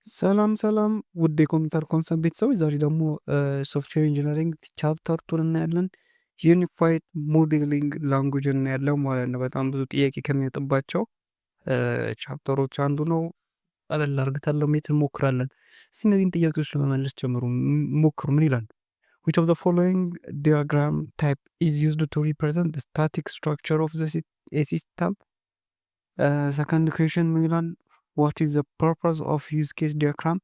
ሰላም ሰላም ውድ የኮምፒውተር ኮንሰፕት ቤተሰቦች፣ ዛሬ ደግሞ ሶፍትዌር ኢንጂነሪንግ ቻፕተር ቱን እናያለን። ዩኒፋይድ ሞዴሊንግ ላንጉጅ እናያለን ማለት ነው። በጣም ብዙ ጥያቄ ከሚወጥባቸው ቻፕተሮች አንዱ ነው። ቀለል አድርገን ለማየት እንሞክራለን። እስኪ እነዚህን ጥያቄዎች ለመመለስ ጀምሩ ሞክሩ። ምን ይላል? which of the following diagram type is used to represent the static structure of a system? ሰከንድ ኩዌሽን ምን ይላል? what is the purpose of use case diagram?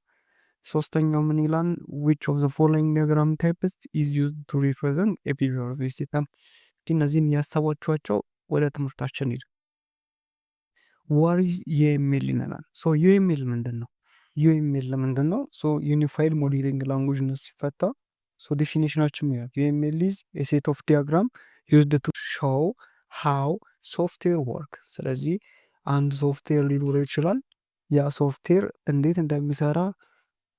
ሶስተኛው ምን ይላል? which of the following diagram types is used to represent a behavior of a system? እነዚህን ያሰባችኋቸው ወደ ትምህርታችን ሄድ። what is UML ይለናል። ሶ UML ምንድን ነው? UML ምንድን ነው? ሶ ዩኒፋይድ ሞዴሊንግ ላንጉጅ ነው ሲፈታ። ሶ ዴፊኒሽናችን ይላል UML is a set of diagram used to show how software work። ስለዚህ አንድ ሶፍትዌር ሊኖረው ይችላል። ያ ሶፍትዌር እንዴት እንደሚሰራ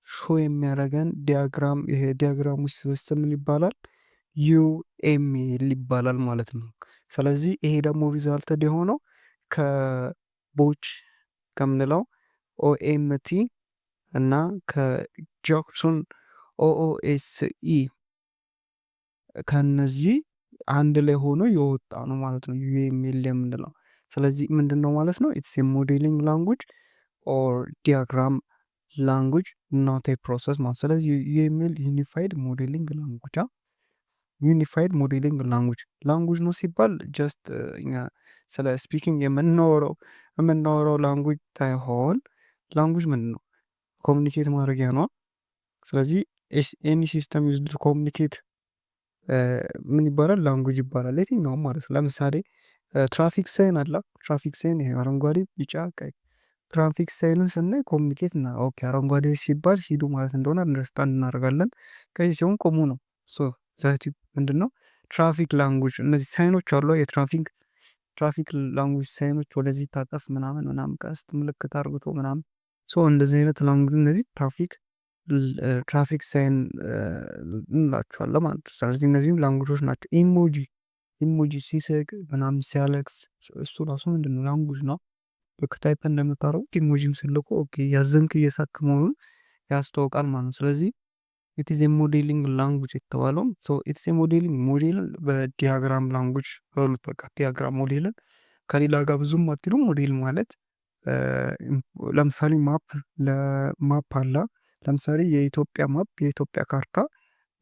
ሾ የሚያደርገን ዲያግራም፣ ይሄ ዲያግራም ውስጥ ሲስተም ይባላል ዩኤምኤል ይባላል ማለት ነው። ስለዚህ ይሄ ደግሞ ሪዛልትድ የሆነው ከቦች ከምንለው ኦኤምቲ እና ከጃክሶን ኦኦኤስኢ ከነዚህ አንድ ላይ ሆኖ የወጣ ነው ማለት ነው ዩኤምኤል የምንለው። ስለዚህ ምንድን ነው ማለት ነው? ኢትስ ሞዴሊንግ ላንጉጅ ኦር ዲያግራም ላንጉጅ ኖት ኤ ፕሮሰስ ማለት። ስለዚህ ዩኤምኤል ዩኒፋይድ ሞዴሊንግ ላንጉጅ ዩኒፋይድ ሞዴሊንግ ላንጉጅ ነው ሲባል ጀስት እኛ ስለ ስፒኪንግ የምናወራው ላንጉጅ ሳይሆን ላንጉጅ ምንድን ነው? ኮሚኒኬት ማድረጊያ ነው። ስለዚህ ኤኒ ሲስተም ዩዝድ ኮሚኒኬት ምን ይባላል? ላንጉጅ ይባላል። የትኛውም ማለት ነው። ለምሳሌ ትራፊክ ሳይን አለ። ትራፊክ ሳይን ይሄ አረንጓዴ፣ ቢጫ፣ ቀይ ትራፊክ ሳይንን ስናይ ኮሚኒኬት እና ኦኬ፣ አረንጓዴ ሲባል ሂዱ ማለት እንደሆነ አንደርስታንድ እናደርጋለን። ቀይ ሲሆን ቆሙ ነው። ሶ ዛቲ ምንድን ነው? ትራፊክ ላንጉጅ። እነዚህ ሳይኖች አሉ። የትራፊክ ላንጉጅ ሳይኖች ወደዚህ ታጠፍ ምናምን ቀስት ምልክት አርግቶ ምናምን። ሶ እንደዚህ አይነት ላንጉጅ እነዚህ ትራፊክ ሳይን እንላቸዋለን ማለት ነው። ስለዚህ እነዚህም ላንጉጆች ናቸው። ኢሞጂ ሲስቅ ምናምን ሲያለቅስ እሱ ራሱ ምንድን ነው? ላንጉጅ ነው። በክታይፐ እንደምታረጉት ኢሞጂም ስልኩ ኦኬ ያዘንክ እየሳክ መሆኑን ያስተዋውቃል ማለት ነው። ስለዚህ ኢትስ ሞዴሊንግ ላንጉጅ የተባለው ኢትስ ሞዴሊንግ ሞዴልን በዲያግራም ላንጉጅ በሉት። በቃ ዲያግራም ሞዴልን ከሌላ ጋር ብዙም አትሉም። ሞዴል ማለት ለምሳሌ ማፕ አለ። ለምሳሌ የኢትዮጵያ ማፕ፣ የኢትዮጵያ ካርታ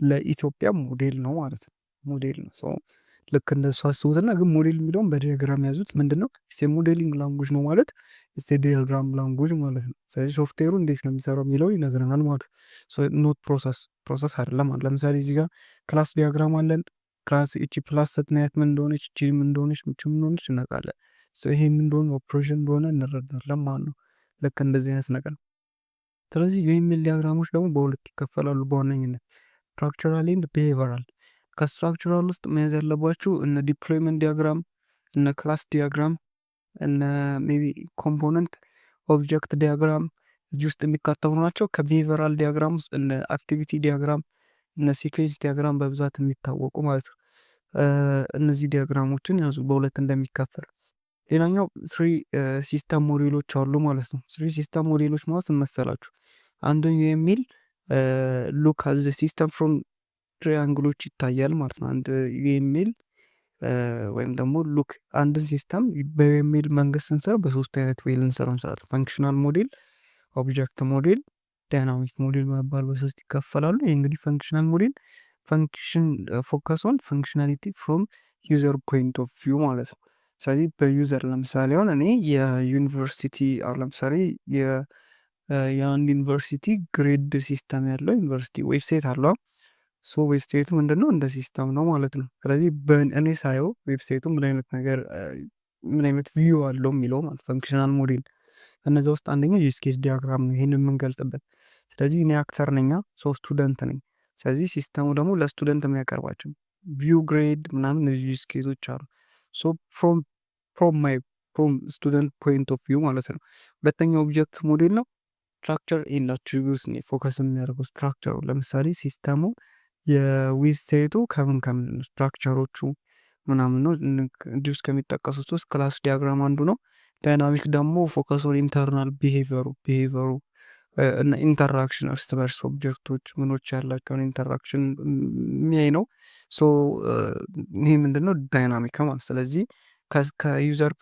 ለኢትዮጵያ ሞዴል ነው ማለት ነው። ሞዴል ነው። ልክ እንደሱ አስቡትና፣ ግን ሞዴል የሚለውን በዲያግራም ያዙት። ምንድነው? ሞዴሊንግ ላንጉጅ ነው ማለት ዲያግራም ላንጉጅ ማለት ነው። ስለዚህ ሶፍትዌሩ እንዴት ነው የሚሰራው የሚለው ይነግረናል ማለት ኖት ፕሮሰስ አይደለም ማለት። ለምሳሌ እዚህ ጋር ክላስ ዲያግራም አለን። ክላስ እቺ ፕላስ ስትናያት ምን እንደሆነች፣ እቺ ምን እንደሆነች፣ ምች ምን እንደሆነች እናውቃለን። ይሄ ምን እንደሆነ ኦፕሬሽን እንደሆነ እንረዳለን ማለት ነው። ልክ እንደዚህ አይነት ነገር። ስለዚህ የኢሜል ዲያግራሞች ደግሞ በሁለት ይከፈላሉ በዋነኝነት ስትራክቸራል ኤንድ ቢሄቨራል። ከስትራክቸራል ውስጥ መያዝ ያለባችሁ እነ ዲፕሎይመንት ዲያግራም፣ እነ ክላስ ዲያግራም፣ እነ ሜቢ ኮምፖነንት ኦብጀክት ዲያግራም እዚህ ውስጥ የሚካተሉ ናቸው። ከቢሄቨራል ዲያግራም ውስጥ እነ አክቲቪቲ ዲያግራም፣ እነ ሲኩዌንስ ዲያግራም በብዛት የሚታወቁ ማለት ነው። እነዚህ ዲያግራሞችን ያዙ በሁለት እንደሚካፈል። ሌላኛው ስሪ ሲስተም ሞዴሎች አሉ ማለት ነው። ስሪ ሲስተም ሞዴሎች ማለት መሰላችሁ? አንዱ የሚል ሉክ አዝ ሲስተም ፍሮም ትሪያንግሎች ይታያል ማለት ነው። አንድ የሚል ወይም ደግሞ ሉክ አንድን ሲስተም በሚል መንግስት ስንሰራ በሶስት አይነት ወይ ልንሰራ እንችላለን። ፈንክሽናል ሞዴል፣ ኦብጀክት ሞዴል፣ ዳይናሚክ ሞዴል መባል በሶስት ይከፈላሉ። ይህ እንግዲህ ፈንክሽናል ሞዴል ፈንክሽን ፎከስ ኦን ፈንክሽናሊቲ ፍሮም ዩዘር ፖይንት ኦፍ ቪው ማለት ነው። ስለዚህ በዩዘር ለምሳሌ አሁን እኔ የዩኒቨርሲቲ አሁን ለምሳሌ የአንድ ዩኒቨርሲቲ ግሬድ ሲስተም ያለው ዩኒቨርሲቲ ዌብሳይት አለው። ዌብሳይቱ ምንድነው? እንደ ሲስተም ነው ማለት ነው። ስለዚህ እኔ ሳየው ዌብሳይቱ ምን አይነት ነገር ምን አይነት ቪው አለው የሚለው ማለት ፈንክሽናል ሞዴል። ከነዚ ውስጥ አንደኛው ዩዝ ኬስ ዲያግራም ነው ይሄንን የምንገልጽበት። ስለዚህ እኔ አክተር ነኝ፣ ስቱደንት ነኝ። ስለዚህ ሲስተሙ ደግሞ ለስቱደንት የሚያቀርባቸው ቪው ግሬድ ምናምን ዩዝ ኬሶች አሉ። ፍሮም ስቱደንት ፖይንት ኦፍ ቪው ማለት ነው። ሁለተኛው ኦብጀክት ሞዴል ነው። ስትራክቸር ኤንድ አትሪቢዩትስ ነው ፎከስ የሚያደርገው ስትራክቸሩ። ለምሳሌ ሲስተሙ የዌብሳይቱ ከምን ስትራክቸሮቹ ምናምን ነው። እንዲሁ ከሚጠቀሱት ውስጥ ክላስ ዲያግራም አንዱ ነው። ዳይናሚክ ደግሞ ፎከስ ኦን ኢንተርናል ቢሄቪየሩ እና ኢንተራክሽን እርስ በርስ ኦብጀክቶች ምኖች ያላቸውን ኢንተራክሽን የሚያይ ነው። ሶ ይሄ ምንድነው ዳይናሚክ ማለት። ስለዚህ ከዩዘር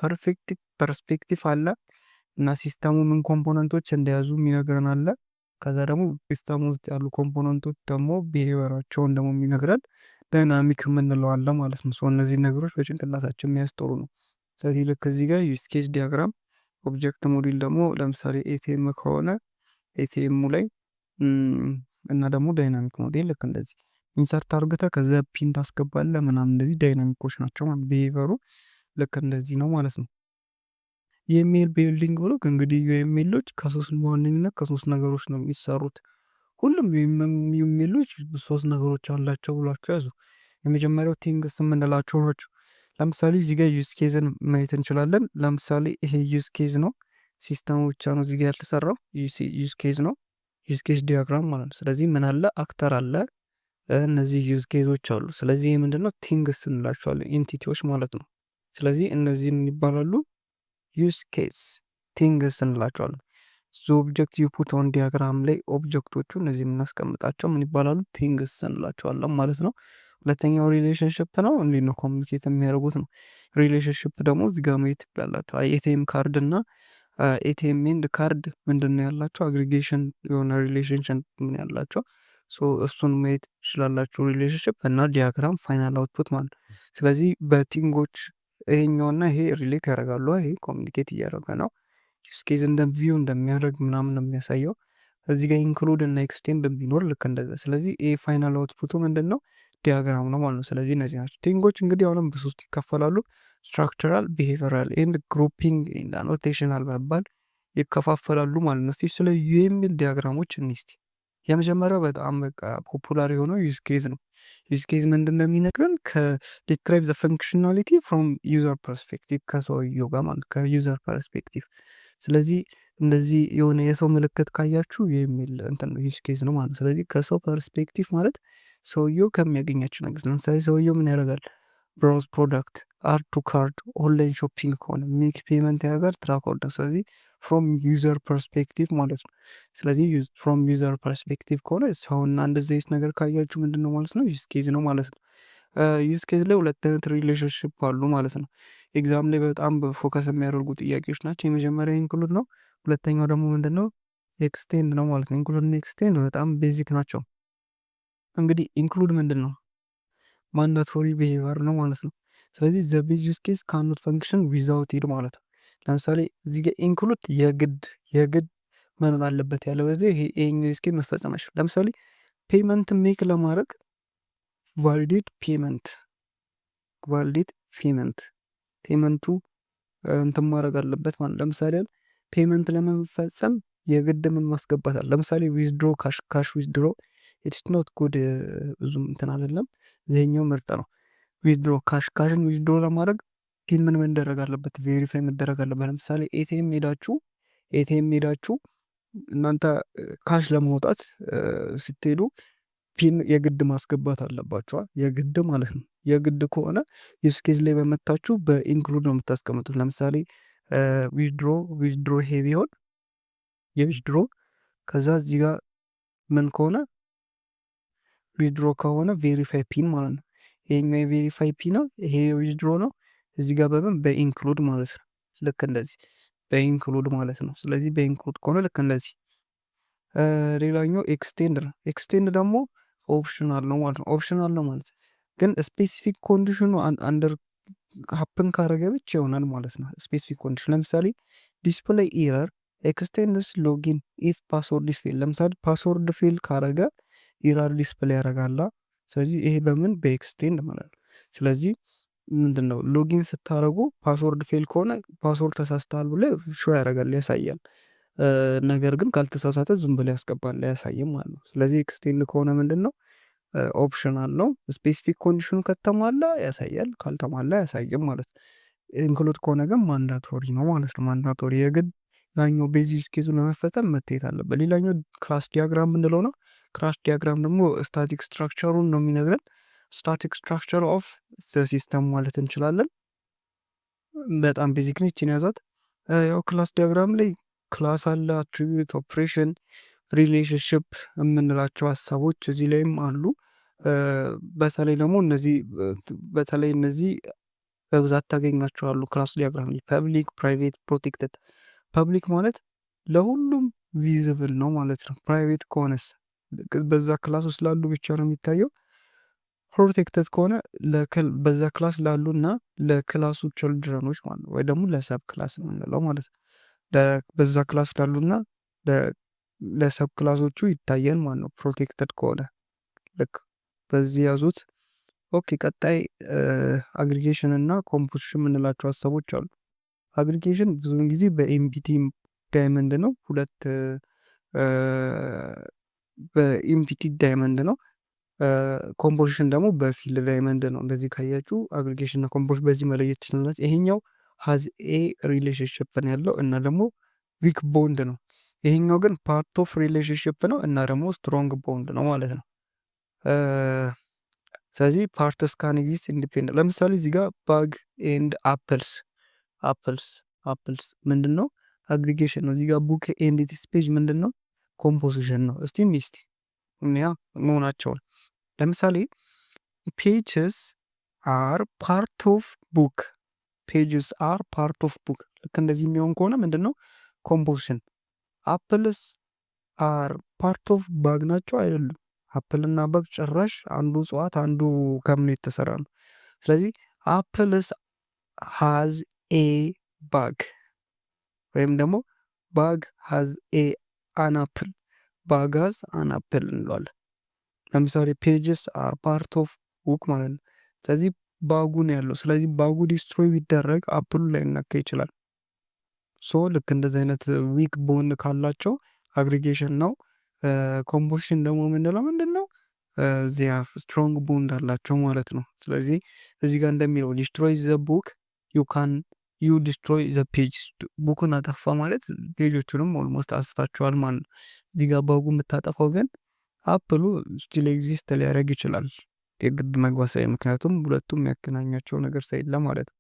ፐርስፔክቲቭ አለ እና ሲስተሙ ምን ኮምፖነንቶች እንደያዙ የሚነግረን አለ። ከዛ ደግሞ ሲስተሙ ውስጥ ያሉ ኮምፖነንቶች ደግሞ ቢሄቨራቸውን ደግሞ የሚነግረን ዳይናሚክ የምንለው አለ ማለት ነው። ሰው እነዚህ ነገሮች በጭንቅላታችን የሚያስጠሩ ነው። ስለዚህ ልክ እዚህ ጋር ዩዝ ኬዝ ዲያግራም፣ ኦብጀክት ሞዴል ደግሞ ለምሳሌ ኤቲኤም ከሆነ ኤቲኤሙ ላይ እና ደግሞ ዳይናሚክ ሞዴል ልክ እንደዚህ ኢንሰርት አርግተህ ከዛ ፒን ታስገባለህ ምናምን እንደዚህ ዳይናሚኮች ናቸው ማለት ቢሄቨሩ ልክ እንደዚህ ነው ማለት ነው። የኢሜል ቢልዲንግ ብሎ እንግዲህ ኢሜሎች በዋነኝነት ከሶስት ነገሮች ነው የሚሰሩት። ሁሉም ኢሜሎች ሶስት ነገሮች አላቸው ብሏቸው ያዙ። የመጀመሪያው ቲንግስ የምንላቸው ናቸው። ለምሳሌ እዚህ ጋር ዩዝ ኬዝን ማየት እንችላለን። ለምሳሌ ይሄ ዩዝ ኬዝ ነው፣ ሲስተሙ ብቻ ነው እዚህ ጋር ያልተሰራው ዩዝ ኬዝ ነው፣ ዩዝ ኬዝ ዲያግራም ማለት ነው። ስለዚህ ምን አለ አክተር አለ፣ እነዚህ ዩዝ ኬዞች አሉ። ስለዚህ ይህ ምንድነው ቲንግስ እንላቸዋለን፣ ኢንቲቲዎች ማለት ነው። ስለዚህ እነዚህ ምን ይባላሉ? ዩዝ ኬዝ ቲንግስ እንላቸዋለን። ኦብጀክት ዩ ፑት ኦን ዲያግራም ላይ ኦብጀክቶቹ እነዚህ የምናስቀምጣቸው ምን ይባላሉ? ቲንግስ እንላቸዋለን ማለት ነው። ሁለተኛው ሪሌሽንሽፕ ነው። እንዴት ነው ኮሚኒኬት የሚያደርጉት ነው። ሪሌሽንሽፕ ደግሞ እዚጋ ማየት ትችላላችሁ። ኤቲኤም ካርድ እና ኤቲኤም ኤንድ ካርድ ምንድን ነው ያላቸው? አግሪጌሽን የሆነ ሪሌሽንሽፕ ምን ያላቸው፣ እሱን ማየት ትችላላችሁ። ሪሌሽንሽፕ እና ዲያግራም ፋይናል አውትፑት ማለት ነው። ስለዚህ በቲንጎች ይሄኛውና ይሄ ሪሌት ያደርጋሉ። ይሄ ኮሚኒኬት እያደረገ ነው። ስኬዝ እንደ ቪው እንደሚያደርግ ምናምን ነው የሚያሳየው። እዚህ ጋር ኢንክሉድ እና ኤክስቴንድ ቢኖር ልክ እንደዛ። ስለዚህ ይሄ ፋይናል አውትፑቱ ምንድን ነው? ዲያግራም ነው ማለት ነው። ስለዚህ እነዚህ ናቸው ቲንጎች። እንግዲህ አሁንም በሶስት ይከፈላሉ። ስትራክቸራል፣ ቢሄቪራል ኤንድ ግሩፒንግ ኤንድ አኖቴሽናል በመባል ይከፋፈላሉ ማለት ነው። እስቲ ስለ ዩኤምኤል ዲያግራሞች እንስቲ። የመጀመሪያው በጣም በቃ ፖፑላር የሆነው ዩዝ ኬዝ ነው። ዩዝ ኬዝ ምንድን ነው የሚነግረን? ከዲስክራይብ ዘ ፈንክሽናሊቲ ፍሮም ዩዘር ፐርስፔክቲቭ፣ ከሰውየው ጋር ማለት ከዩዘር ፐርስፔክቲቭ። ስለዚህ እንደዚህ የሆነ የሰው ምልክት ካያችሁ የሚል እንትን ነው ዩዝ ኬዝ ነው ማለት ነው። ስለዚህ ከሰው ፐርስፔክቲቭ ማለት ሰውየው ከሚያገኛቸው ነገር፣ ለምሳሌ ሰውየው ምን ያደርጋል? ብራውዝ ፕሮዳክት፣ አድ ቱ ካርት፣ ኦንላይን ሾፒንግ ከሆነ ሜክ ፔመንት ያደርጋል፣ ትራክ ኦርደር። ስለዚህ ፍሮም ዩዘር ፐርስፔክቲቭ ማለት ነው። ስለዚህ ፍሮም ዩዘር ፐርስፔክቲቭ ከሆነ ሰውና እንደዚህ አይነት ነገር ካያችሁ ምንድን ነው ማለት ነው? ዩዝ ኬዝ ነው ማለት ነው። ዩዝ ኬዝ ላይ ሁለት አይነት ሪሌሽንሽፕ አሉ ማለት ነው። ኤግዛም ላይ በጣም ፎከስ የሚያደርጉ ጥያቄዎች ናቸው። የመጀመሪያ ኢንክሉድ ነው። ሁለተኛው ደግሞ ምንድን ነው? ኤክስቴንድ ነው ማለት ነው። ኢንክሉድ እና ኤክስቴንድ በጣም ቤዚክ ናቸው። እንግዲህ ኢንክሉድ ምንድን ነው? ማንዳቶሪ ቢሄቨር ነው ማለት ነው። ስለዚህ ዘ ዩዝ ኬዝ ካኖት ፈንክሽን ዊዛውት ኢት ማለት ነው። ለምሳሌ እዚህ ጋር ኢንክሉድ የግድ መኖር አለበት ያለው በዚህ ይሄ ዩዝ ኬዝ መፈጸም አይችልም። ለምሳሌ ፔመንት ሜክ ለማድረግ ቫሊዴት ፔመንቱ እንትን ማድረግ አለበት ማለት። ለምሳሌ ፔመንት ለመፈጸም የግድ ምን ማስገባት አለ? ለምሳሌ ዊዝድሮ ካሽ ዊዝድሮ ኢትስ ኖት ጉድ ብዙም እንትን አይደለም። ይሄኛው ምርጥ ነው። ዊዝድሮ ካሽን ዊዝድሮ ለማድረግ ፒን ምን መደረግ አለበት? ቬሪፋይ መደረግ አለበት። ለምሳሌ ኤቲኤም ሄዳችሁ እናንተ ካሽ ለማውጣት ስትሄዱ ፒን የግድ ማስገባት አለባችኋል። የግድ ማለት ነው። የግድ ከሆነ ዩዝ ኬዝ ላይ በመታችሁ በኢንክሉድ ነው የምታስቀምጡት። ለምሳሌ ዊዝድሮ ይሄ ቢሆን የዊዝድሮ ከዛ እዚህ ጋር ምን ከሆነ ዊዝድሮ ከሆነ ቬሪፋይ ፒን ማለት ነው። ይሄኛው የቬሪፋይ ፒን ነው፣ ይሄ ዊዝድሮ ነው። እዚህ ጋር በምን በኢንክሉድ ማለት ነው። ልክ እንደዚህ በኢንክሉድ ማለት ነው። ስለዚህ በኢንክሉድ ከሆነ ልክ እንደዚህ። ሌላኛው ኤክስቴንድ ነው። ኤክስቴንድ ደግሞ ኦፕሽናል ነው ማለት ነው። ኦፕሽናል ነው ማለት ግን ስፔሲፊክ ኮንዲሽኑ አንደር ሀፕን ካረገ ብቻ ይሆናል ማለት ነው። ስፔሲፊክ ኮንዲሽን ለምሳሌ ዲስፕሌይ ኤረር ኤክስቴንድስ ሎጊን ኢፍ ፓስወርድ ፌል። ለምሳሌ ፓስወርድ ፌል ካረገ ኤረር ዲስፕሌይ ያደርጋላ። ስለዚህ ይሄ በምን በኤክስቴንድ ማለት ነው። ስለዚህ ምንድን ነው ሎጊን ስታደረጉ ፓስወርድ ፌል ከሆነ ፓስወርድ ተሳስተሃል ብሎ ሾ ያደርጋል፣ ያሳያል። ነገር ግን ካልተሳሳተ ዝም ብሎ ያስገባል፣ አያሳይም ማለት ነው። ስለዚህ ኤክስቴንድ ከሆነ ምንድን ነው ኦፕሽናል ነው። ስፔሲፊክ ኮንዲሽኑ ከተሟላ ያሳያል፣ ካልተሟላ አያሳይም ማለት ነው። ኢንክሉድ ከሆነ ግን ማንዳቶሪ ነው ማለት ነው። ማንዳቶሪ የግድ ያኛው ቤዚክ ኬዙ ለመፈጸም መታየት አለበት። ሌላኛው ክላስ ዲያግራም ምንለው ነው። ክላስ ዲያግራም ደግሞ ስታቲክ ስትራክቸሩን ነው የሚነግረን። ስታቲክ ስትራክቸር ኦፍ ሲስተም ማለት እንችላለን። በጣም ቤዚክ ነች፣ ይችን ያዛት። ያው ክላስ ዲያግራም ላይ ክላስ አለ፣ አትሪቢዩት፣ ኦፕሬሽን፣ ሪሌሽንሽፕ የምንላቸው ሀሳቦች እዚህ ላይም አሉ። በተለይ ደግሞ እነዚህ በብዛት ታገኛቸዋሉ ክላስ ዲያግራም ላይ። ፐብሊክ፣ ፕራይቬት፣ ፕሮቴክትድ። ፐብሊክ ማለት ለሁሉም ቪዚብል ነው ማለት ነው። ፕራይቬት ከሆነስ በዛ ክላስ ውስጥ ላሉ ብቻ ነው የሚታየው። ፕሮቴክትድ ከሆነ በዛ ክላስ ላሉ እና ለክላሱ ችልድረኖች ማለት ነው፣ ወይ ደግሞ ለሰብ ክላስ የምንለው ማለት ነው። በዛ ክላስ ላሉና ለሰብ ክላሶቹ ይታየን ማለት ነው ፕሮቴክትድ ከሆነ። ልክ በዚህ ያዙት። ኦኬ፣ ቀጣይ አግሪጌሽን እና ኮምፖዚሽን የምንላቸው ሀሳቦች አሉ። አግሪጌሽን ብዙውን ጊዜ በኤምፒቲ ዳይመንድ ነው፣ በኤምፒቲ ዳይመንድ ነው። ኮምፖዚሽን ደግሞ በፊልድ ዳይመንድ ነው። እንደዚህ ካያችሁ አግሪጌሽን እና ኮምፖዚሽን በዚህ መለየት ይችላል። ይሄኛው ሀዝ ኤ ሪሌሽንሽፕ ነው ያለው እና ደግሞ ዊክ ቦንድ ነው። ይሄኛው ግን ፓርት ኦፍ ሪሌሽንሽፕ ነው እና ደግሞ ስትሮንግ ቦንድ ነው ማለት ነው። ስለዚህ ፓርትስ ካን ኤግዚስት ኢንዲፔንደንት። ለምሳሌ እዚህ ጋር ባግ ኤንድ አፕልስ ምንድን ነው? አግሪጌሽን ነው። እዚህ ጋር ቡክ ኤንድ ኢትስ ፔጅ ምንድን ነው? ኮምፖዚሽን ነው። እስቲ መሆናቸውን ለምሳሌ ፔጅስ አር ፓርት ኦፍ ቡክ፣ ፔጅስ አር ፓርት ኦፍ ቡክ። ልክ እንደዚህ የሚሆን ከሆነ ምንድን ነው? ኮምፖዚሽን። አፕልስ አር ፓርት ኦፍ ባግ ናቸው አይደሉም። አፕልና ባግ ጭራሽ አንዱ እጽዋት አንዱ ከምን የተሰራ ነው። ስለዚህ አፕልስ ሃዝ ኤ ባግ ወይም ደግሞ ባግ ሃዝ ኤ አናፕል፣ ባግ ሃዝ አናፕል እንለዋለን። ለምሳሌ ፔጅስ አር ፓርት ኦፍ ቡክ ማለት ነው። ስለዚህ ባጉ ነው ያለው። ስለዚህ ባጉ ዲስትሮይ ቢደረግ አፕሉ ላይ ነካ ይችላል። ሶ ልክ እንደዚህ አይነት ዊክ ቦንድ ካላቸው አግሪጌሽን ነው። ኮምፖዚሽን ደግሞ የምንለው ምንድን ነው? እዚያ ስትሮንግ ቦንድ አላቸው ማለት ነው። ስለዚህ እዚህ ጋር እንደሚለው ዲስትሮይ ዘ ቡክ ዩ ዲስትሮይ ዘ ፔጅ። ቡክን አጠፋ ማለት ፔጆቹንም ኦልሞስት አስፍታቸዋል ማለት ነው። እዚህ ጋር ባጉ የምታጠፋው ግን አፕሉ ስቲል ኤግዚስት ሊያደርግ ይችላል የግድ መግባት ሳይ፣ ምክንያቱም ሁለቱም የሚያገናኛቸው ነገር ሳይለ ማለት ነው።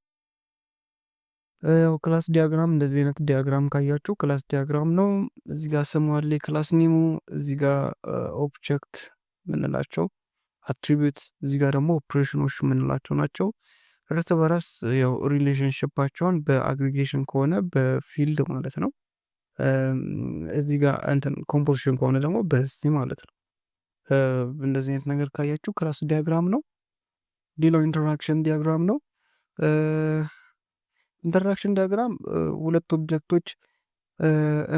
ያው ክላስ ዲያግራም እንደዚህ አይነት ዲያግራም ካያችሁ ክላስ ዲያግራም ነው። እዚህ ጋር ስሙ አለ፣ ክላስ ኔሙ፣ እዚህ ጋር ኦብጀክት ምንላቸው አትሪቢዩት፣ እዚህ ጋር ደግሞ ኦፕሬሽኖች ምንላቸው ናቸው። እርስ በራስ ያው ሪሌሽንሽፓቸውን በአግሪጌሽን ከሆነ በፊልድ ማለት ነው። እዚህ ጋር እንትን ኮምፖዚሽን ከሆነ ደግሞ በዚህ ማለት ነው። እንደዚህ አይነት ነገር ካያችሁ ክላስ ዲያግራም ነው። ሌላው ኢንተራክሽን ዲያግራም ነው። ኢንተራክሽን ዲያግራም ሁለት ኦብጀክቶች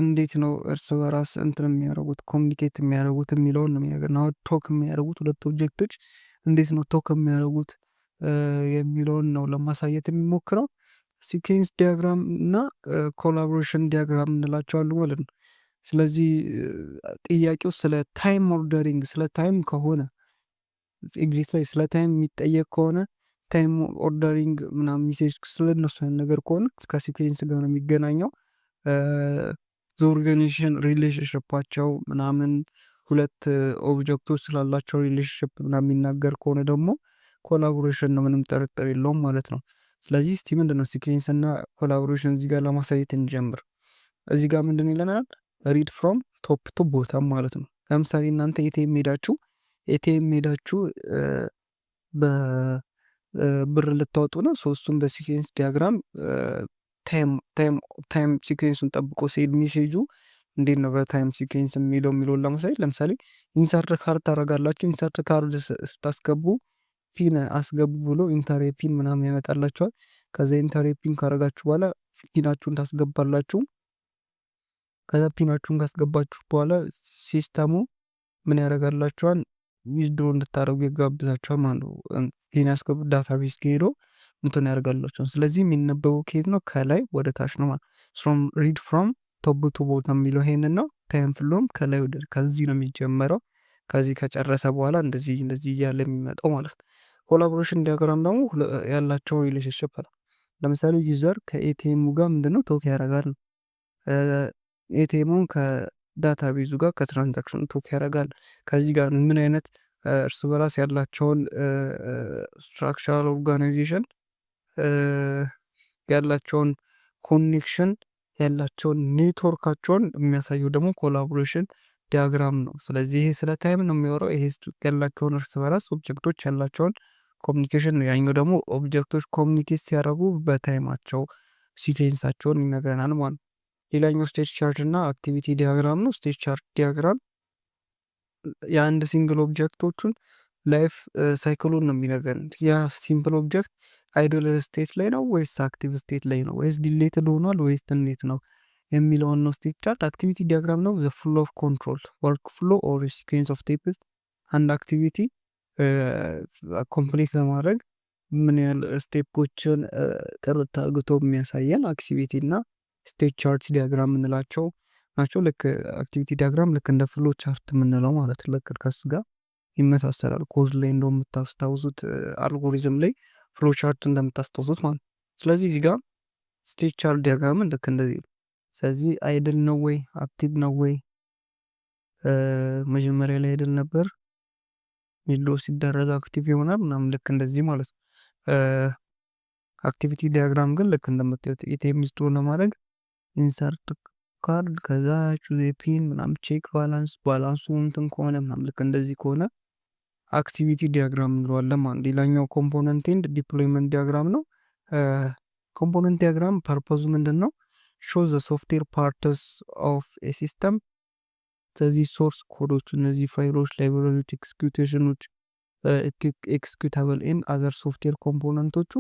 እንዴት ነው እርስ በራስ እንትን የሚያደርጉት ኮሚኒኬት የሚያደርጉት የሚለውን ነው የሚያገናው። ቶክ የሚያደርጉት ሁለት ኦብጀክቶች እንዴት ነው ቶክ የሚያደርጉት የሚለውን ነው ለማሳየት የሚሞክረው። ሲኬንስ ዲያግራም እና ኮላቦሬሽን ዲያግራም እንላቸዋሉ ማለት ነው። ስለዚህ ጥያቄው ስለ ታይም ኦርደሪንግ ስለ ታይም ከሆነ ኤግዚት ላይ ስለ ታይም የሚጠየቅ ከሆነ ታይም ኦርደሪንግ ምናምን ሚሴጅ ስለነሱ አይነት ነገር ከሆነ ከሲኩዌንስ ጋር ነው የሚገናኘው። ኦርጋኒዜሽን ሪሌሽንሽፓቸው ምናምን ሁለት ኦብጀክቶች ስላላቸው ሪሌሽንሽፕ ምናምን የሚናገር ከሆነ ደግሞ ኮላቦሬሽን ነው፣ ምንም ጥርጥር የለውም ማለት ነው። ስለዚህ እስቲ ምንድነው ሲኩዌንስ እና ኮላቦሬሽን እዚህ ጋር ለማሳየት እንጀምር። እዚህ ጋር ምንድን ይለናል? ሪድ ፍሮም ቶፕ ቱ ቦታም ማለት ነው። ለምሳሌ እናንተ ኤቲኤም ሄዳችሁ በብር ልታወጡ ነው። ሶስቱም በሲኩዌንስ ዲያግራም ታይም ሲኩዌንሱን ጠብቆ ሲሄድ ሜሴጁ እንዴት ነው በታይም ሲኩዌንስ የሚለውን ለማሳየት ለምሳሌ ኢንሰርት ካርድ ታደርጋላችሁ። ኢንሰርት ካርድ ስታስገቡ ፒን አስገቡ ብሎ ኢንተር ፒን ምናምን ያመጣላችኋል። ከዛ ኢንተር ፒን ካረጋችሁ በኋላ ፒናችሁን ታስገባላችሁ። ከዛ ፒናችሁን ካስገባችሁ በኋላ ሲስተሙ ምን ያደርጋላችኋል? ዊዝድሮ እንድታደርጉ ይጋብዛችኋል ማለት ነው። ፒን ያስገቡ ዳታቤዝ ከሄዶ እንትን ያደርጋላችኋል። ስለዚህ የሚነበበው ከየት ነው? ከላይ ወደ ታች ነው ማለት ሪድ ፍሮም ቶፕ ቱ ቦተም የሚለው ይሄንን ነው። ታይም ፍሎም ከላይ ወደ ከዚህ ነው የሚጀመረው። ከዚህ ከጨረሰ በኋላ እንደዚህ እያለ የሚመጣው ማለት ነው። ኮላቦሬሽን ዲያግራም ደግሞ ያላቸው ሪሌሽንሽፕ ነው። ለምሳሌ ዩዘር ከኤቲኤሙ ጋር ምንድነው ቶክ ያደርጋል። ኤቲኤሙን ከዳታቤዙ ጋር ከትራንዛክሽን ቶክ ያደርጋል። ከዚህ ጋር ምን አይነት እርስ በራስ ያላቸውን ስትራክቸራል ኦርጋናይዜሽን ያላቸውን ኮኔክሽን ያላቸውን ኔትወርካቸውን የሚያሳየው ደግሞ ኮላቦሬሽን ዲያግራም ነው። ስለዚህ ይሄ ስለ ታይም ነው የሚወራው። ይሄ ያላቸውን እርስ በራስ ኦብጀክቶች ያላቸውን ኮሚኒኬሽን ነው። ያኛው ደግሞ ኦብጀክቶች ኮሚኒኬት ሲያደርጉ በታይማቸው ሲኬንሳቸውን ይነግረናል ማለት ነው። ሌላኛው ስቴት ቻርት እና አክቲቪቲ ዲያግራም ነው። ስቴት ቻርት ዲያግራም የአንድ ሲንግል ኦብጀክቶቹን ላይፍ ሳይክሉን ነው የሚነገርን። ያ ሲምፕል ኦብጀክት አይዶል ስቴት ላይ ነው ወይስ አክቲቭ ስቴት ላይ ነው ወይስ ዲሌትድ ሆኗል ወይስ እንዴት ነው የሚለውን ነው ስቴት ቻርት። አክቲቪቲ ዲያግራም ነው ዘ ፍሎ ኦፍ ኮንትሮል ወርክ ፍሎ ኦር ሲኩዌንስ ኦፍ ስቴፕስ። አንድ አክቲቪቲ ኮምፕሊት ለማድረግ ምን ያህል ስቴፖችን ጥርት አርግቶ የሚያሳየን አክቲቪቲ እና ስቴት ቻርት ዲያግራም የምንላቸው ናቸው። ልክ አክቲቪቲ ዲያግራም ልክ እንደ ፍሎ ቻርት የምንለው ማለት ልክ ከሱ ጋር ይመሳሰላል። ኮድ ላይ እንደምታስታውሱት አልጎሪዝም ላይ ፍሎ ቻርት እንደምታስታውሱት ማለት። ስለዚህ እዚህ ጋር ስቴት ቻርት ዲያግራምን ልክ እንደዚህ ነው። ስለዚህ አይድል ነው ወይ አክቲቭ ነው ወይ መጀመሪያ ላይ አይድል ነበር ሚድሎ ሲደረግ አክቲቭ ይሆናል ምናምን ልክ እንደዚህ ማለት ነው። አክቲቪቲ ዲያግራም ግን ልክ እንደምታዩት ኤቲኤም ስቶር ለማድረግ ኢንሰርት ካርድ ከዛ ቹዝ ፒን ምናምን ቼክ ባላንሱ እንትን ከሆነ ምናምን ልክ እንደዚህ ከሆነ አክቲቪቲ ዲያግራም እንለዋለን ማለት። ሌላኛው ኮምፖነንት ኤንድ ዲፕሎይመንት ዲያግራም ነው። ኮምፖነንት ዲያግራም ፐርፖዙ ምንድን ነው? ሾው ዘ ሶፍትዌር ፓርትስ ኦፍ ኤ ሲስተም። ስለዚህ ሶርስ ኮዶች እነዚህ ፋይሎች፣ ላይብራሪዎች፣ ኤክስኪዩቴሽኖች፣ ኤክስኪዩታብል ኤንድ አዘር ሶፍትዌር ኮምፖነንቶቹ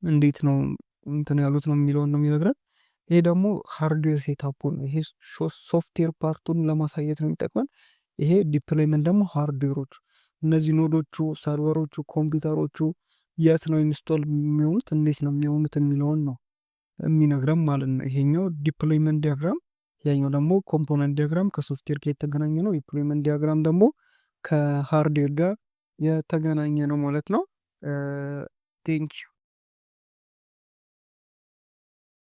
እንዴት ነው እንትን ያሉት ነው የሚለውን ነው የሚነግረን። ይሄ ደግሞ ሃርድዌር ሴታፑን ይሄ ሶፍትዌር ፓርቱን ለማሳየት ነው የሚጠቅመን። ይሄ ዲፕሎይመንት ደግሞ ሃርድዌሮቹ እነዚህ ኖዶቹ፣ ሰርቨሮቹ፣ ኮምፒውተሮቹ የት ነው ኢንስቶል የሚሆኑት እንዴት ነው የሚሆኑት የሚለውን ነው የሚነግረን ማለት ነው። ይሄኛው ዲፕሎይመንት ዲያግራም፣ ያኛው ደግሞ ኮምፖነንት ዲያግራም ከሶፍትዌር ጋር የተገናኘ ነው። ዲፕሎይመንት ዲያግራም ደግሞ ከሃርድዌር ጋር የተገናኘ ነው ማለት ነው። ቴንኪዩ